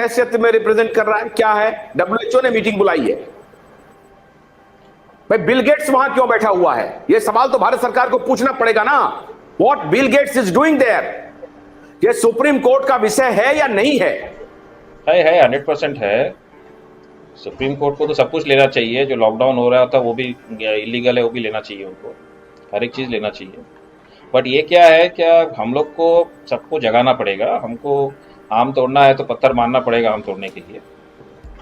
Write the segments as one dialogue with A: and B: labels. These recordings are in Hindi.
A: हैसियत में रिप्रेजेंट कर रहा है? क्या है? डब्ल्यूएचओ ने मीटिंग बुलाई है भाई, बिल गेट्स वहां क्यों बैठा हुआ है? ये सवाल तो भारत सरकार को पूछना पड़ेगा ना। What Bill Gates is doing there? ये सुप्रीम कोर्ट का विषय है या नहीं है?
B: 100% है। सुप्रीम कोर्ट को तो सब कुछ लेना चाहिए। जो लॉकडाउन हो रहा था वो भी इलीगल है, वो भी लेना चाहिए उनको, हर एक चीज़ लेना चाहिए। बट ये क्या है, क्या हम लोग को सबको जगाना पड़ेगा। हमको आम तोड़ना है तो पत्थर मारना पड़ेगा आम तोड़ने के लिए।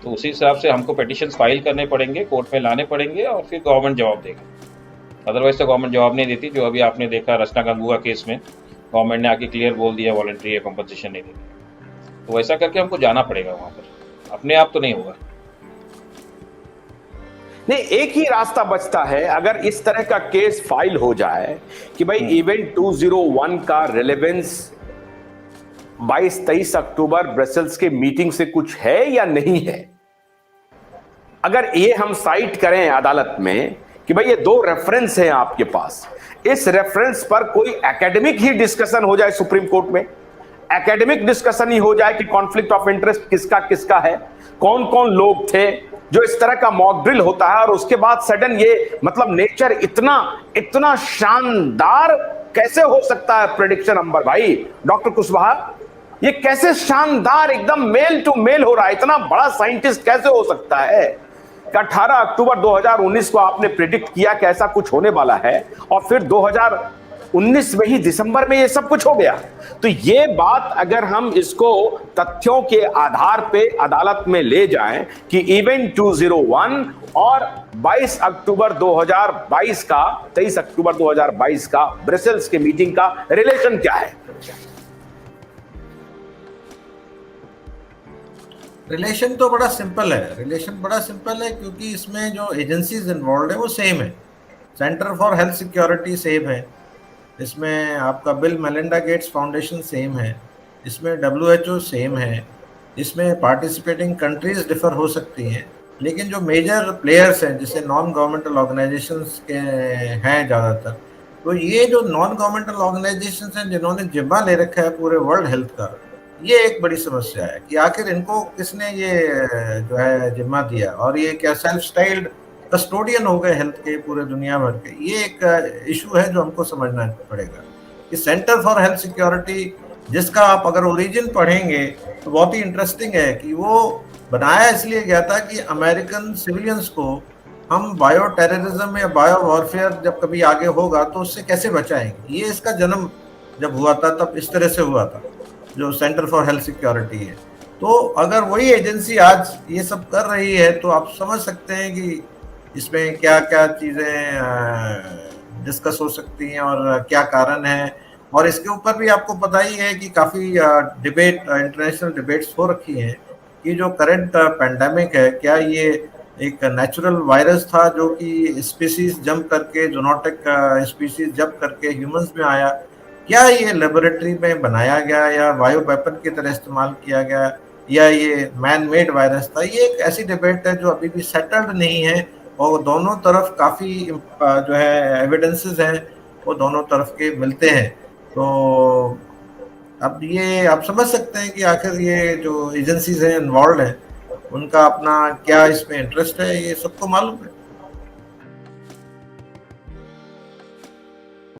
B: तो उसी हिसाब से हमको पिटिशंस फाइल करने पड़ेंगे, कोर्ट में लाने पड़ेंगे, और फिर गवर्नमेंट जवाब देगा। अदरवाइज तो गवर्नमेंट जवाब नहीं देती। जो अभी आपने देखा रचना गंगुआ केस में, गवर्नमेंट ने आके क्लियर बोल दिया वॉलंटरी है, कंपनसेशन नहीं देगी। तो वैसा करके हमको जाना पड़ेगा वहाँ पर, अपने आप तो नहीं होगा।
A: नहीं, एक ही रास्ता बचता है। अगर इस तरह का केस फाइल हो जाए कि भाई इवेंट 201 का रिलेवेंस 22-23 अक्टूबर ब्रसेल्स के मीटिंग से कुछ है या नहीं है, अगर ये हम साइट करें अदालत में कि भाई ये दो रेफरेंस हैं आपके पास, इस रेफरेंस पर कोई एकेडमिक ही डिस्कशन हो जाए सुप्रीम कोर्ट में, एकेडमिक डिस्कशन ही हो जाए कि कॉन्फ्लिक्ट ऑफ इंटरेस्ट किसका किसका है, कौन कौन लोग थे, जो इस तरह का मॉक ड्रिल होता है, और उसके बाद सडन ये मतलब नेचर इतना इतना शानदार कैसे हो सकता है प्रेडिक्शन? अंबर भाई, डॉक्टर कुशवाहा, ये कैसे शानदार एकदम मेल टू मेल हो रहा है? इतना बड़ा साइंटिस्ट कैसे हो सकता है कि 18 अक्टूबर 2019 को आपने प्रिडिक्ट किया कि ऐसा कुछ होने वाला है, और फिर 2019 में ही दिसंबर में ये सब कुछ हो गया? तो ये बात अगर हम इसको तथ्यों के आधार पे अदालत में ले जाएं कि इवेंट 201 और 22 अक्टूबर 2022 का 23 अक्टूबर 2022 का ब्रसेल्स के मीटिंग का रिलेशन क्या है?
C: रिलेशन तो बड़ा सिंपल है। रिलेशन बड़ा सिंपल है क्योंकि इसमें जो एजेंसीज इन्वॉल्व है वो सेम है। Centre for health security same है, इसमें आपका bill Melinda Gates foundation same है, इसमें डब्ल्यूएचओ सेम है, इसमें पार्टिसिपेटिंग कंट्रीज डिफर हो सकती हैं, लेकिन जो मेजर प्लेयर्स हैं जैसे नॉन गवर्नमेंटल ऑर्गेनाइजेशंस के हैं ज़्यादातर, तो ये जो नॉन गवर्नमेंटल ऑर्गेनाइजेशंस हैं जिन्होंने जिम्मा ले रखा है पूरे वर्ल्ड हेल्थ का, ये एक बड़ी समस्या है कि आखिर इनको किसने ये जो है जिम्मा दिया, और ये क्या सेल्फ स्टाइल्ड कस्टोडियन हो गए हेल्थ के पूरे दुनिया भर के। ये एक इशू है जो हमको समझना पड़ेगा कि सेंटर फॉर हेल्थ सिक्योरिटी, जिसका आप अगर ओरिजिन पढ़ेंगे तो बहुत ही इंटरेस्टिंग है कि वो बनाया इसलिए गया था कि अमेरिकन सिविलियंस को हम बायो टेररिज्म या बायो वॉरफेयर जब कभी आगे होगा तो उससे कैसे बचाएंगे। ये इसका जन्म जब हुआ था तब इस तरह से हुआ था, जो सेंटर फॉर हेल्थ सिक्योरिटी है। तो अगर वही एजेंसी आज ये सब कर रही है तो आप समझ सकते हैं कि इसमें क्या क्या चीज़ें डिस्कस हो सकती हैं और क्या कारण है। और इसके ऊपर भी आपको पता ही है कि काफ़ी डिबेट, इंटरनेशनल डिबेट्स हो रखी हैं कि जो करंट पेंडेमिक है, क्या ये एक नेचुरल वायरस था जो कि स्पीसीज जंप करके, जूनोटिक स्पीसीज जंप करके ह्यूमंस में आया, क्या ये लेबोरेटरी में बनाया गया या बायो वेपन की तरह इस्तेमाल किया गया, या ये मैन मेड वायरस था। ये एक ऐसी डिबेट है जो अभी भी सेटल्ड नहीं है, और दोनों तरफ काफ़ी जो है एविडेंसेस हैं वो दोनों तरफ के मिलते हैं। तो अब ये आप समझ सकते हैं कि आखिर ये जो एजेंसीज हैं इन्वॉल्व हैं उनका अपना क्या इसमें इंटरेस्ट है, ये सबको मालूम है।